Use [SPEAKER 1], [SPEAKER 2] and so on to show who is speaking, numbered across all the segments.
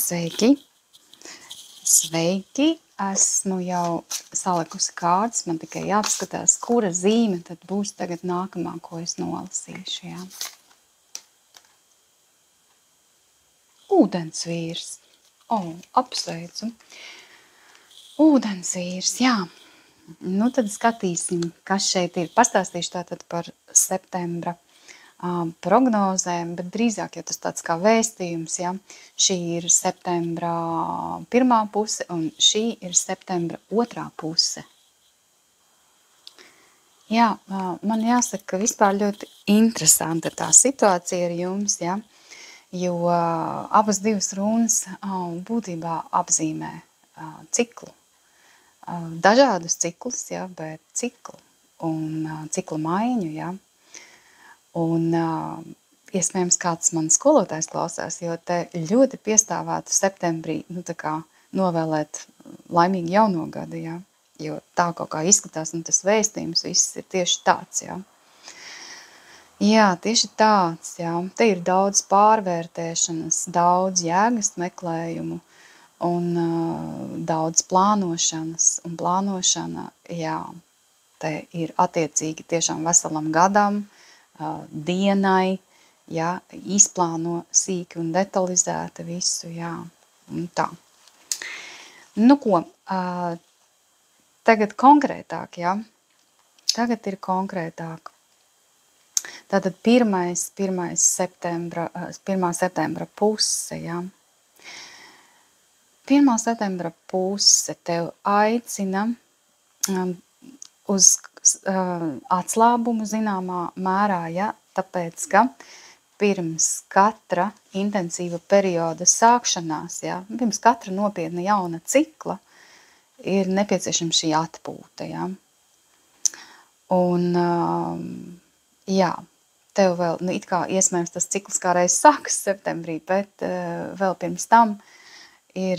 [SPEAKER 1] Sveiki! Sveiki! Esmu jau salikusi kārtas, man tikai jāapskatās, kura zīme tad būs tagad nākamā, ko es nolasīšu. Jā. Ūdensvīrs. Apsveicu. Ūdensvīrs, jā. Nu tad skatīsim, kas šeit ir. Pastāstīšu tātad par septembra prognozēm, bet drīzāk jau tas tāds kā vēstījums, ja? Šī ir septembra pirmā puse un šī ir septembra otrā puse. Jā, man jāsaka, ka vispār ļoti interesanta tā situācija ar jums, ja? Jo abas divas runas būtībā apzīmē ciklu. Dažādus ciklus, ja? Bet ciklu un cikla maiņu, ja? Un iespējams kāds man skolotājs klausās, jo te ļoti piestāvētu septembrī, tā kā novēlēt laimīgu jauno gadu, jā. Jo tā kaut kā izskatās, un tas vēstījums viss ir tieši tāds, jā. Jā, tieši tāds, jā. Te ir daudz pārvērtēšanas, daudz jēgas meklējumu un daudz plānošanas. Un plānošana, jā, te ir attiecīgi tiešām veselam gadam, dienai, jā, izplāno sīki un detalizēti visu, jā, un tā. Nu ko, tagad konkrētāk, jā, tagad ir konkrētāk. Tātad 1. septembra puse, jā. 1. septembra puse tev aicina uz atslābumu zināmā mērā, ja, tāpēc, ka pirms katra intensīva perioda sākšanās, ja, pirms katra nopietna jauna cikla ir nepieciešama šī atpūta, ja. Un, jā, tev vēl, it kā iespējams tas cikls kā reiz sākas septembrī, bet vēl pirms tam ir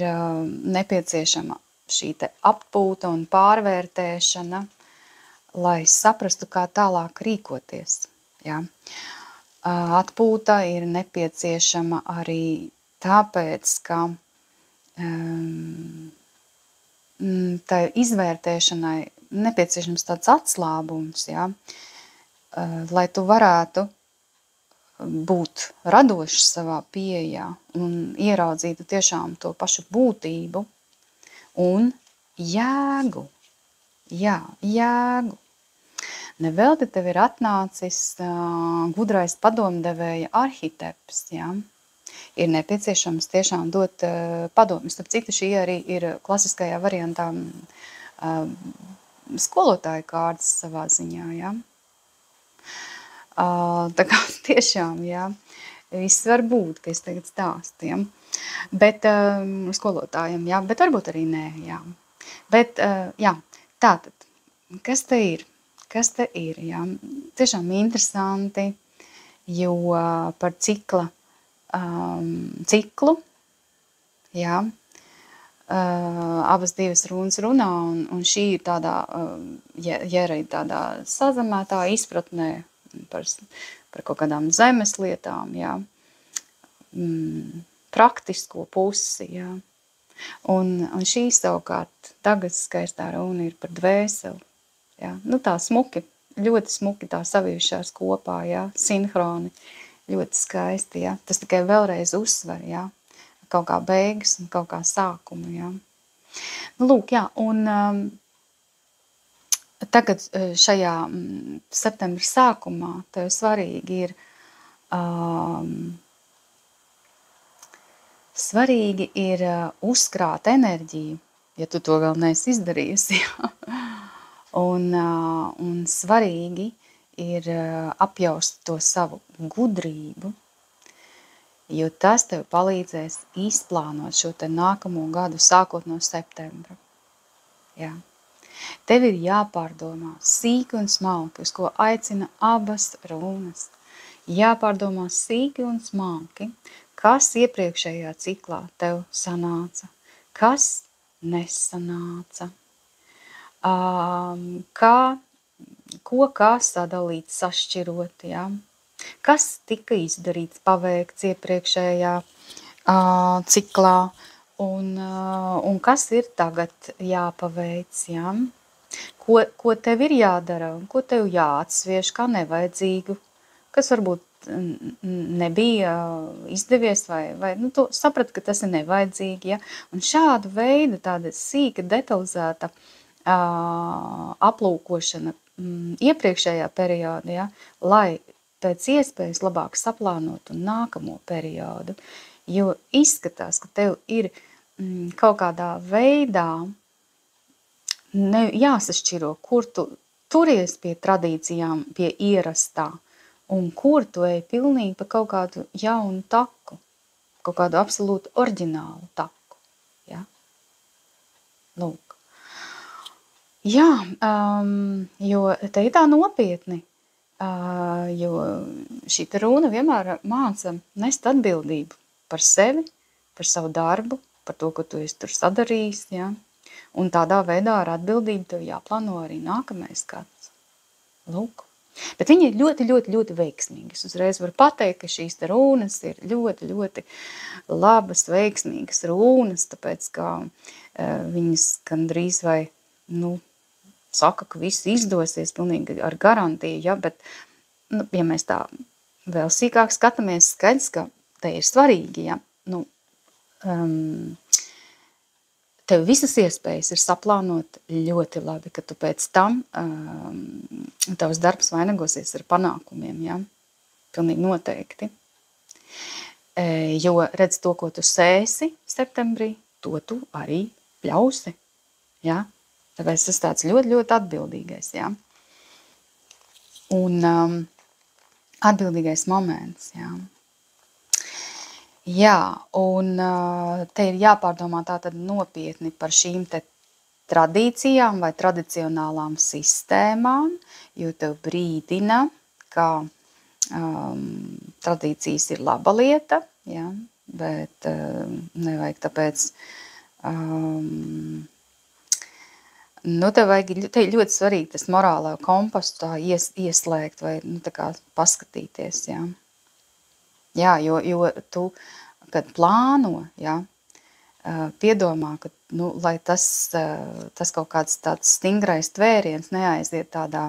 [SPEAKER 1] nepieciešama šī te atpūta un pārvērtēšana, lai saprastu, kā tālāk rīkoties. Ja. Atpūta ir nepieciešama arī tāpēc, ka tā izvērtēšanai nepieciešams tāds atslābums, ja, lai tu varētu būt radošs savā pieejā un ieraudzītu tiešām to pašu būtību un jēgu. Jā, jēgu. Nevelti tev ir atnācis gudrais padomdevēja arhitepts, jā. Ir nepieciešams tiešām dot padomus. Starp citu, šī arī ir klasiskajā variantā skolotāja kārtas savā ziņā, jā. Tā kā tiešām, jā, viss var būt, ka es tagad stāstu, jā. Bet skolotājiem, jā, bet varbūt arī nē, jā. Bet, jā, tātad, kas te ir? Kas te ir, jā? Tiešām interesanti, jo par ciklu, jā, abas divas runas runā, un šī ir tādā, jērai tādā sazemētā izpratnē par kaut kādām zemes lietām, jā, praktisko pusi, jā. Un šī savukārt tagad skaistā runa ir par dvēseli. Jā, tā smuki, ļoti smuki tā savijušās kopā, jā, sinhroni, ļoti skaisti, jā. Tas tikai vēlreiz uzsver, jā, kaut kā beigas un kaut kā sākumu, jā. Lūk, jā, un tagad šajā septembra sākumā tev svarīgi ir uzkrāt enerģiju, ja tu to vēl neesi izdarījusi, jā. Un svarīgi ir apjaust to savu gudrību, jo tas tev palīdzēs izplānot šo te nākamo gadu sākot no septembra. Jā. Tev ir jāpārdomā sīki un smalki, uz ko aicina abas runas. Jāpārdomā sīki un smalki, kas iepriekšējā ciklā tev sanāca, kas nesanāca. Kā sadalīt, sašķirot, ja? Kas tika izdarīts, paveikts iepriekšējā ciklā. Un kas ir tagad jāpaveic, ja? Ko tev ir jādara un ko tev jāatsviež kā nevajadzīgu, kas varbūt nebija izdevies vai nu, tu saprati, ka tas ir nevajadzīgi, ja? Un šādu veidu tāda sīka, detalizēta aplūkošana iepriekšējā periodā, ja? Lai pēc iespējas labāk saplānotu nākamo periodu, jo izskatās, ka tev ir kaut kādā veidā jāsašķiro, kur tu turies pie tradīcijām, pie ierastā, un kur tu ej pilnīgi pa kaut kādu jaunu taku, kaut kādu absolūti oriģinālu taku. Ja? Lūk. Jā, jo te ir tā nopietni, jo šī te runa vienmēr māca nest atbildību par sevi, par savu darbu, par to, ko tu esi tur sadarījis, ja? Un tādā veidā ar atbildību tev jāplāno arī nākamais gads. Lūk. Bet viņi ir ļoti, ļoti, ļoti veiksmīgi. Es uzreiz varu pateikt, ka šīs te runas ir ļoti, ļoti labas, veiksmīgas runas, tāpēc, ka viņas gandrīz vai, saka, ka viss izdosies pilnīgi ar garantiju, ja, bet, ja mēs tā vēl sīkāk skatāmies, skaidrs, ka te ir svarīgi, ja, tev visas iespējas ir saplānot ļoti labi, ka tu pēc tam tavs darbs vainagosies ar panākumiem, ja? Pilnīgi noteikti. Jo redz to, ko tu sēsi septembrī, to tu arī pļausi, ja? Tāpēc tas tāds ļoti, ļoti atbildīgais, ja? Un atbildīgais moments, ja? Jā, un te ir jāpārdomā tātad nopietni par šīm te tradīcijām vai tradicionālām sistēmām, jo tev brīdina, ka tradīcijas ir laba lieta, ja, bet nevajag tāpēc, te ir ļoti svarīgi tas morālā kompastu tā ieslēgt vai tā kā paskatīties, ja. Jā, jo tu, kad plāno, ja, piedomā, ka, lai tas kaut kāds tāds stingrais tvēriens neaiziet tādā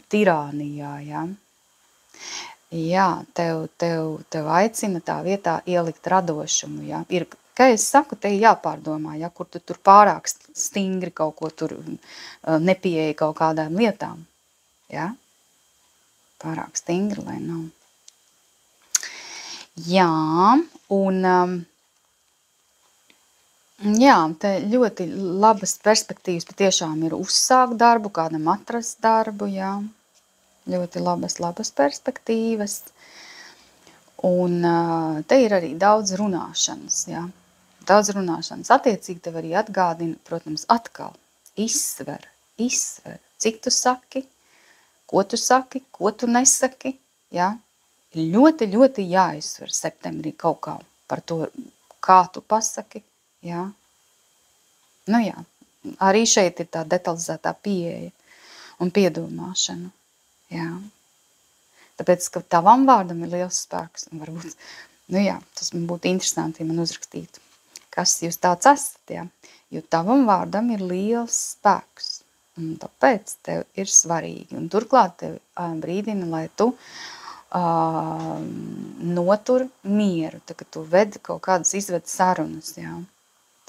[SPEAKER 1] tirānijā, ja. Jā, tev aicina tā vietā ielikt radošumu, ja. Ir, kā es saku, te jāpārdomā, ja, kur tu tur pārāk stingri kaut ko tur nepieeja kaut kādām lietām, ja. Pārāk stingri, lai nav. Jā, un te ļoti labas perspektīvas patiešām ir uzsākt darbu, kādam atrast darbu, jā. Ļoti labas perspektīvas. Un te ir arī daudz runāšanas, jā. Daudz runāšanas. Attiecīgi tev arī atgādina, protams, atkal izsver, cik tu saki, ko tu nesaki, jā. Ļoti, ļoti jāizsver septembrī kaut kā par to, kā tu pasaki, jā. Jā, arī šeit ir tā detalizētā pieeja un piedomāšana, jā. Tāpēc, ka tavam vārdam ir liels spēks, un varbūt, tas man būtu interesanti, ja man uzrakstītu, kas jūs tāds esat, jā. Jo tavam vārdam ir liels spēks, un tāpēc tev ir svarīgi, un turklāt tev brīdina, lai tu notur mieru, tā ka tu ved kaut kādas izved sarunas, jā.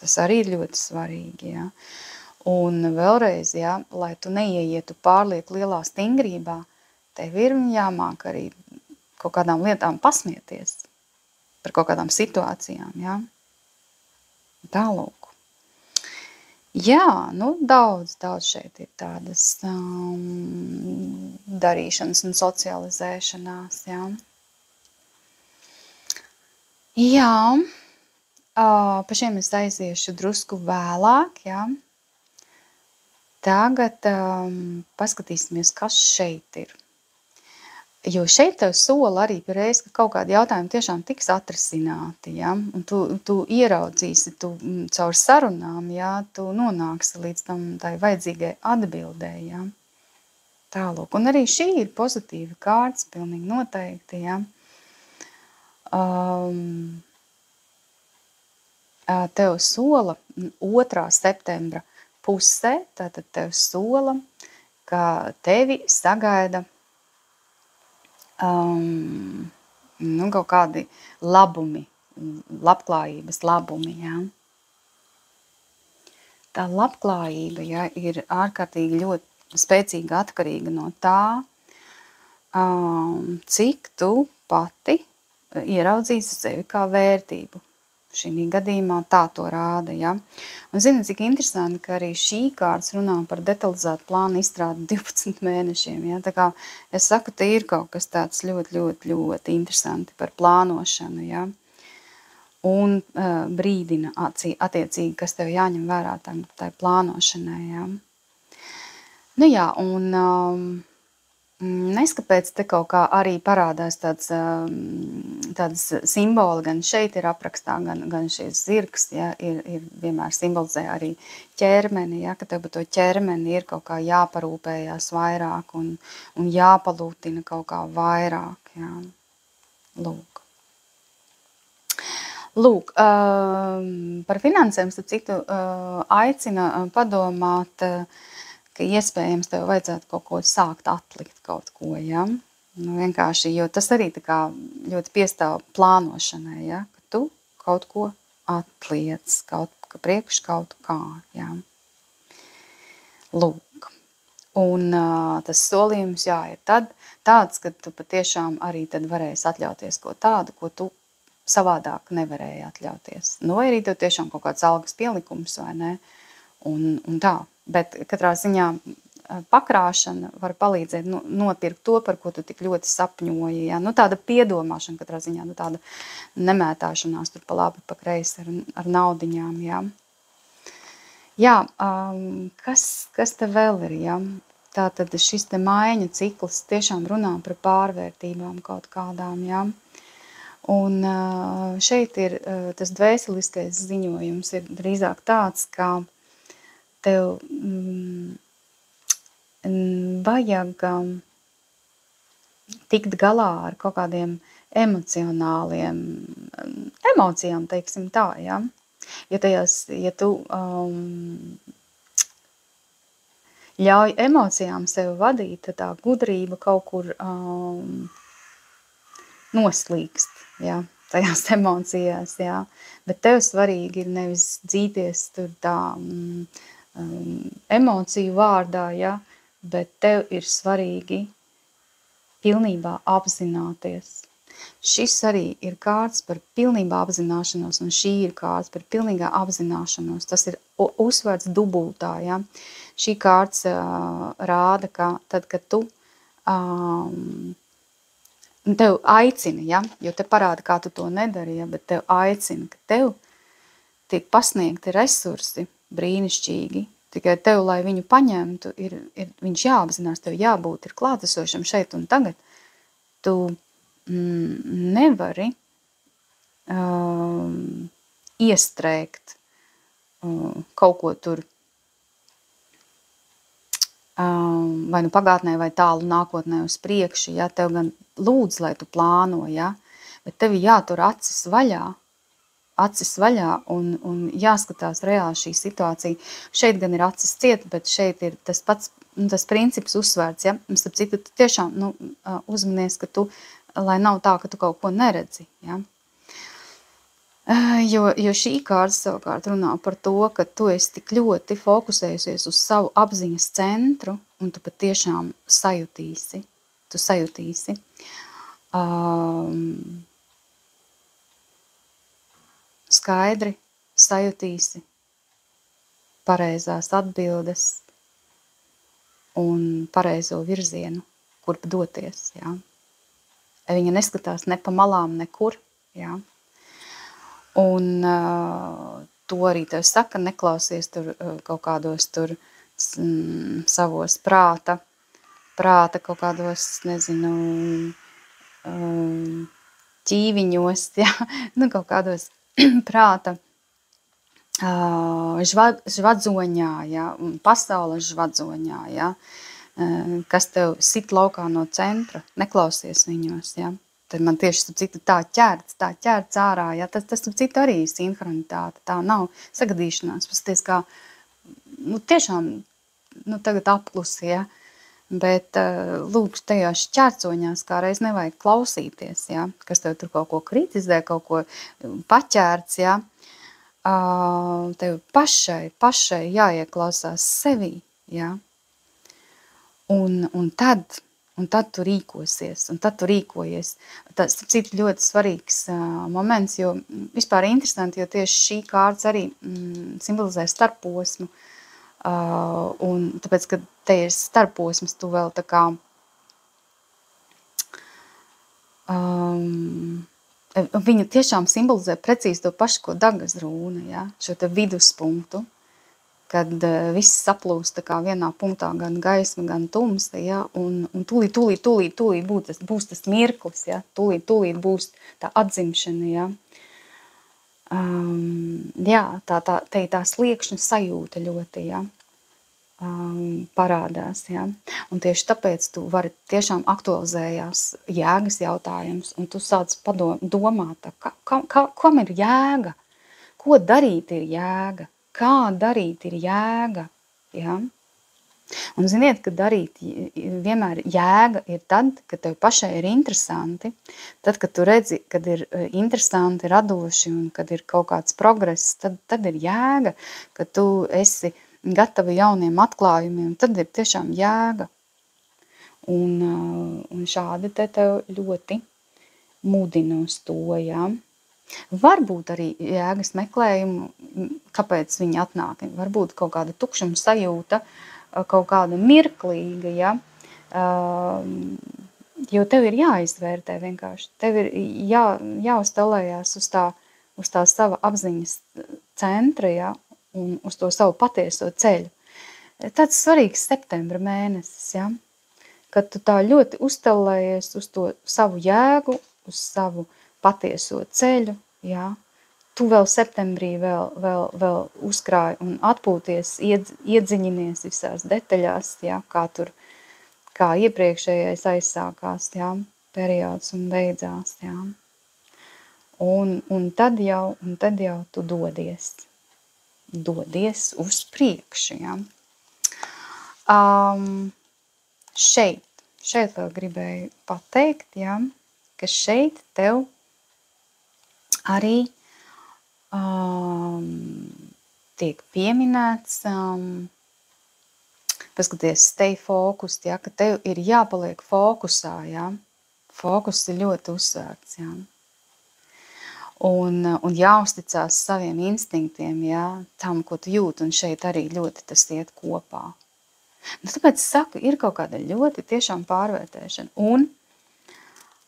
[SPEAKER 1] Tas arī ir ļoti svarīgi, jā. Un vēlreiz, jā, lai tu neieietu pārlieku lielā stingrībā, tev ir jāmāk arī kaut kādām lietām pasmieties par kaut kādām situācijām, jā. Tālūk. Jā, daudz šeit ir tādas darīšanas un socializēšanās, jā. Jā, pa šiem es aiziešu drusku vēlāk, jā. Tagad paskatīsimies, kas šeit ir. Jo šeit tev sola arī par reizi, ka kaut kādi jautājumi tiešām tiks atrisināti, ja? Un tu ieraudzīsi, tu caur sarunām, ja? Tu nonāksi līdz tam tai vajadzīgai atbildē, ja? Tālūk. Un arī šī ir pozitīva kārtas, pilnīgi noteikti, ja? tev sola 2. septembra pusē, tātad tev sola, ka tevi sagaida kaut kādi labumi, labklājības labumi, jā. Tā labklājība, ja, ir ārkārtīgi ļoti spēcīgi atkarīga no tā, cik tu pati ieraudzīsi sevi kā vērtību. Šī gadījumā tā to rāda, ja. Un zini, cik interesanti, ka arī šī kārtas runā par detalizētu plānu izstrādi 12 mēnešiem, ja. Tā kā es saku, te ir kaut kas tāds ļoti, ļoti, ļoti interesanti par plānošanu, ja. Un brīdina attiecīgi, kas tev jāņem vērā tai plānošanai, ja. Nu jā, un neskapēc te kaut kā arī parādās tādas simboli, gan šeit ir aprakstā, gan šis zirgs, ja, ir vienmēr simbolizē arī ķermeni, ja, ka tev par to ķermeni ir kaut kā jāparūpējās vairāk un jāpalūtina kaut kā vairāk, ja. Lūk, par finansēm, starp citu, aicina padomāt, ka iespējams tev vajadzētu kaut ko sākt atlikt kaut ko, ja? Nu, vienkārši, jo tas arī tā kā ļoti piestāv plānošanai, ja? Ka tu kaut ko atliec, priekš kaut kā, ja? Lūk. Un tas solījums, jā, ir tāds, ka tu patiešām arī tad varēsi atļauties ko tādu, ko tu savādāk nevarēja atļauties. Nu, vai arī tev tiešām kaut kāds algas pielikums, vai ne? Un tā. Bet katrā ziņā pakrāšana var palīdzēt nopirkt to, par ko tu tik ļoti sapņoji. Ja? Nu, tāda piedomāšana katrā ziņā, nu, tāda nemētāšanās tur pa labi, pa kreisi ar naudiņām. Ja? Jā, kas te vēl ir? Ja? Tātad šis te maiņa cikls tiešām runā par pārvērtībām kaut kādām, ja? Un šeit ir tas dvēseliskais ziņojums ir drīzāk tāds, ka tev vajag tikt galā ar kaut kādiem emocijām, teiksim tā, ja? Ja tu ļauj emocijām sevi vadīt, tad tā gudrība kaut kur noslīkst, ja, tajās emocijās, ja. Bet tev svarīgi ir nevis dzīties tur tā emociju vārdā, ja, bet tev ir svarīgi pilnībā apzināties. Šis arī ir kārts par pilnībā apzināšanos, un šī ir kārts par pilnīgā apzināšanos. Tas ir uzsvērts dubultā, ja. Šī kārts rāda, ka tad, kad tu tev aicina, ja, jo te parāda, kā tu to nedari, ja, bet tev aicina, ka tev tiek pasniegti resursi brīnišķīgi, tikai tev, lai viņu paņemtu, viņš jāapzinās, tev jābūt ir klātesošam šeit un tagad. Tu nevari iestrēgt kaut ko tur vai nu pagātnē, vai tālu nākotnē uz priekšu, ja, tev gan lūdz, lai tu plāno, ja, bet tevi jātur acis vaļā un jāskatās reāli šī situācija. Šeit gan ir acis ciet, bet šeit ir tas pats, tas princips uzsvērts, ja, un starp citu, tu tiešām, uzmanies, ka tu, lai nav tā, ka tu kaut ko neredzi, ja. Jo šī kārta savukārt runā par to, ka tu esi tik ļoti fokusējusies uz savu apziņas centru, un tu patiešām sajutīsi. Skaidri sajutīsi pareizās atbildes un pareizo virzienu, kurp doties, jā. Viņa neskatās ne pa malām nekur, jā. Un to arī tev saka, neklausies tur kaut kādos tur savos prāta kaut kādos, nezinu, ķīviņos, ja, kaut kādos prāta žvadzoņā, ja, pasaules žvadzoņā, ja, kas tev sit laukā no centra, neklausies viņos, ja. Tad man tieši, starp citu, tā ķērts ārā, ja, tas starp citu, arī ir sinhronitāte, tā nav sagadīšanās, pasties kā, tiešām, tagad aplusi, ja, bet, lūk, tajās ķērcoņās kā reiz nevajag klausīties, ja, kas tev tur kaut ko kritizē, kaut ko paķērts, ja, tev pašai jāieklausās sevī, ja, un tad tu rīkosies, un tad tu rīkojies. Tas cits ļoti svarīgs moments, jo vispār interesanti, jo tieši šī kārts arī simbolizē starposmu, un tāpēc, kad te ir starposms, tu vēl tā kā viņa tiešām simbolizē precīzi to pašu, ko Dagas rūna, ja? Šo te viduspunktu, kad viss saplūst tā kā vienā punktā, gan gaisma, gan tumsa, ja, un tūlīt būs tas mirklis, ja, tūlīt būs tā atzimšana, ja. Jā, tā sliekšņa sajūta ļoti, ja, parādās, ja, un tieši tāpēc tu vari tiešām aktualizējās jēgas jautājums, un tu sāc domāt, kam ir jēga, ko darīt ir jēga, kā darīt ir jēga, ja? Un ziniet, ka darīt vienmēr jēga ir tad, kad tev pašai ir interesanti, tad, kad tu redzi, kad ir interesanti, radoši un kad ir kaut kāds progress, tad ir jēga, kad tu esi gatava jauniem atklājumiem, tad ir tiešām jēga. Un šādi tev ļoti mudina uz to, ja? Varbūt arī jēgas meklējumu, kāpēc viņi atnāk. Varbūt kaut kāda tukšuma sajūta, kaut kāda mirklīga, ja? Jo tev ir jāizvērtē vienkārši. Tev ir jāuzstālējās uz tā sava apziņas centra, ja? Un uz to savu patieso ceļu. Tāds svarīgs septembra mēnesis, ja? Kad tu tā ļoti uzstālējies uz to savu jēgu, uz savu patieso ceļu, jā. Tu vēl septembrī vēl uzkrāji un atpūties, iedziņinies visās detaļās, jā, kā iepriekšējais aizsākās, jā, periods un beidzās, jā. Un tad jau tu dodies uz priekšu, jā. Šeit vēl gribēju pateikt, jā, ka šeit tev arī tiek pieminēts, paskaties, stay focused, ja, ka tev ir jāpaliek fokusā, ja. Fokus ir ļoti uzsvērts, ja. Un jāuzticās saviem instinktiem, ja, tam, ko tu jūti, un šeit arī ļoti tas iet kopā. Tāpēc saku, ir kaut kāda ļoti tiešām pārvērtēšana, un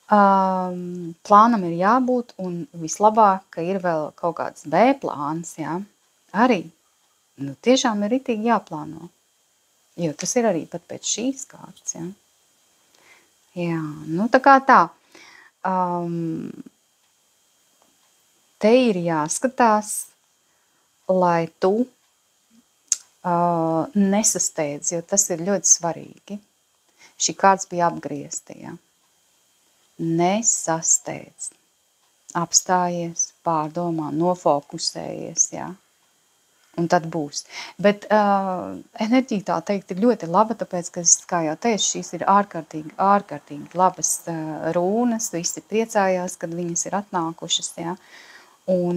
[SPEAKER 1] plānam ir jābūt, un vislabāk, ka ir vēl kaut kāds B plāns, ja, arī, tiešām ir ritīgi jāplāno, jo tas ir arī pat pēc šīs kārtas, ja. Jā, tā kā tā, te ir jāskatās, lai tu nesasteidz, jo tas ir ļoti svarīgi. Šī kārtas bija apgriezta, ja. Nesasteidz. Apstājies, pārdomā, nofokusējies, ja. Un tad būs. Bet enerģija tā teikt ir ļoti laba, tāpēc, ka, kā jau teicu, šīs ir ārkārtīgi labas rūnas, visi priecājās, kad viņas ir atnākušas, ja. Un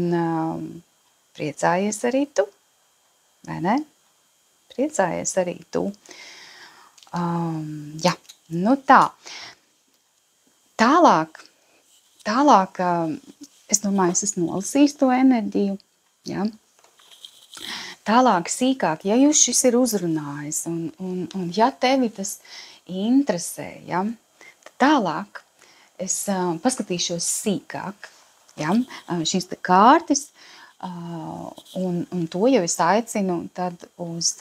[SPEAKER 1] priecājies arī tu, vai ne? Priecājies arī tu. Jā, tā. Tālāk, es domāju, es esmu nolasījis to enerģiju, ja. Tālāk sīkāk, ja jūs šis ir uzrunājis un ja tevi tas interesē, ja, tad tālāk es paskatīšos sīkāk, ja, šīs te kārtas, un to jau es aicinu tad uz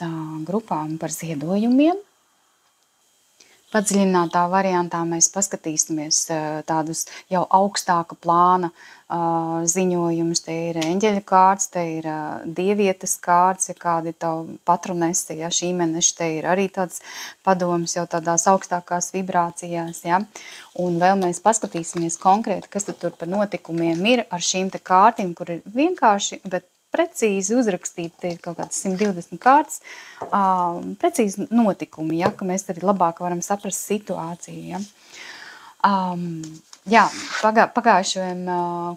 [SPEAKER 1] grupām par ziedojumiem, Padziļinātā variantā mēs paskatīsimies tādus jau augstāka plāna ziņojumus. Te ir eņģeļu kārts, te ir dievietes kārts, ja kādi tavu patronesi, ja šīmeneši, te ir arī tāds padoms jau tādās augstākās vibrācijās, ja. Un vēl mēs paskatīsimies konkrēti, kas tur par notikumiem ir ar šīm te kārtīm, kur ir vienkārši, bet precīzi uzrakstīti, ir kaut kāds 120 kārtas, precīzi notikumi, ja, ka mēs arī labāk varam saprast situāciju. Ja. Jā, pagājušajam,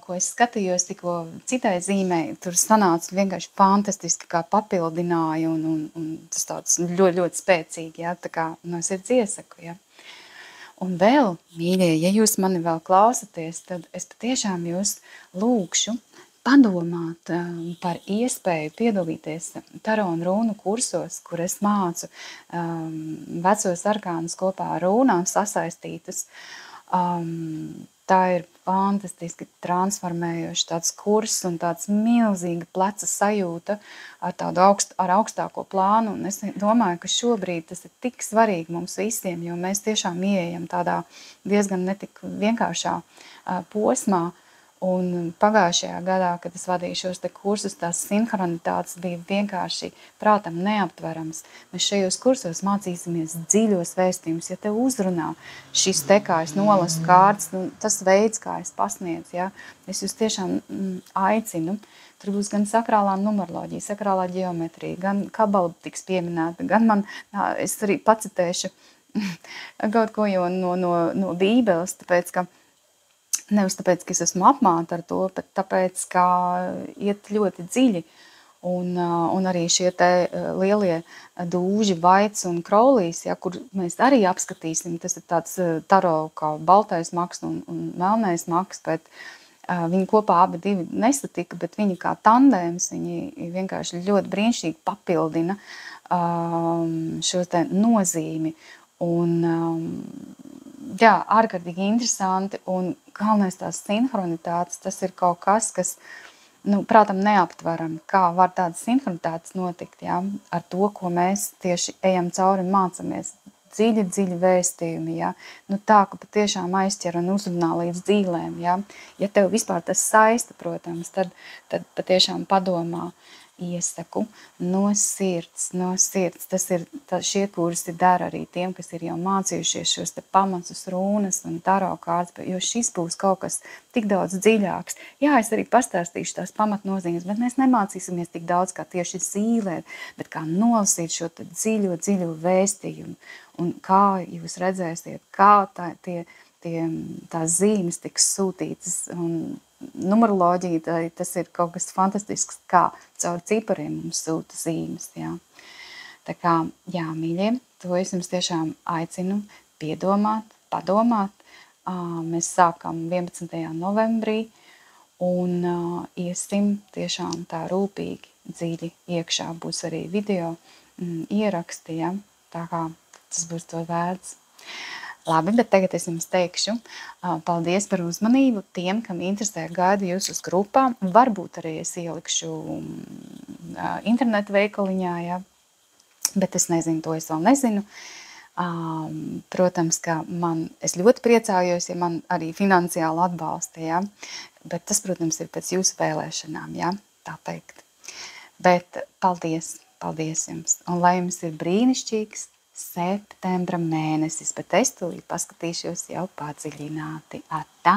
[SPEAKER 1] ko es skatījos, tikko citai zīmē, tur sanāca vienkārši fantastiski, kā papildināja, un tas tāds ļoti, ļoti spēcīgi, ja, tā kā no sirds iesaku. Ja. Un vēl, mīļie, ja jūs mani vēl klausaties, tad es patiešām jūs lūkšu padomāt par iespēju piedalīties taro un rūnu kursos, kur es mācu vecos arkānus kopā ar rūnām sasaistītas. Tā ir fantastiski transformējoši tāds kurs un tāds milzīga pleca sajūta ar tādu ar augstāko plānu. Un es domāju, ka šobrīd tas ir tik svarīgi mums visiem, jo mēs tiešām ieejam tādā diezgan netik vienkāršā posmā. Un pagājušajā gadā, kad es vadīju šos te kursus, tās sinhronitātes bija vienkārši prātam neaptverams. Mēs šajos kursos mācīsimies dziļos vēstījumus. Ja tev uzrunā šis te, kā es nolasu kārtas, tas veids, kā es pasniedzu, ja, es jūs tiešām aicinu. Tur būs gan sakrālā numeroloģija, sakrālā ģeometrija, gan kabala tiks pieminēta, gan es arī pacitēšu kaut ko jau no Bībeles, tāpēc, ka nevis tāpēc, ka es esmu apmāta ar to, bet tāpēc, ka iet ļoti dziļi. Un arī šie te lielie dūži, vaids un kraulīs, ja, kur mēs arī apskatīsim, tas ir tāds taro kā baltais maks un melnais maks, bet viņi kopā abi divi nesatika, bet viņi kā tandēms, viņi vienkārši ļoti brīnišķīgi papildina šo te nozīmi. Un jā, ārkārtīgi interesanti, un galvenais tās sinhronitātes, tas ir kaut kas, kas, prātam neaptveram, kā var tādas sinhronitātes notikt, ja, ar to, ko mēs tieši ejam cauri un mācamies. Dziļi vēstījumi, ja, tā, ka patiešām aizķer un uzrunā līdz dzīlēm, ja. Ja tev vispār tas saista, protams, tad patiešām padomā. Iesaku no sirds. Tas ir, šie kursi dara arī tiem, kas ir jau mācījušies šos te pamatus rūnas un taro kārtas, jo šis būs kaut kas tik daudz dziļāks. Jā, es arī pastāstīšu tās pamatnozīmes, bet mēs nemācīsimies tik daudz kā tieši zīlēt, bet kā nolasīt šo te dziļo vēstījumu un kā jūs redzēsiet, kā tās zīmes tiks sūtītas un numeroloģija, tas ir kaut kas fantastisks, kā caur cipariem mums sūta zīmes, jā. Tā kā, jā, mīļie, to es jums tiešām aicinu padomāt. Mēs sākam 11. novembrī un iesim tiešām tā rūpīgi, dziļi iekšā. Būs arī video ieraksti, ja? Tā kā tas būs to vērts. Labi, bet tagad es jums teikšu paldies par uzmanību tiem, kam interesē, gaidu jūs uz grupām. Varbūt arī es ielikšu internetu veikaliņā, ja? Bet es nezinu, to es vēl nezinu. Protams, ka es ļoti priecājos, ja man arī finansiāli atbalsta, ja? Bet tas, protams, ir pēc jūsu vēlēšanām, ja? Tā teikt. Bet paldies jums, un lai jums ir brīnišķīgs septembra mēnesis, bet es tūlīt paskatīšos jau padziļināti. Atā!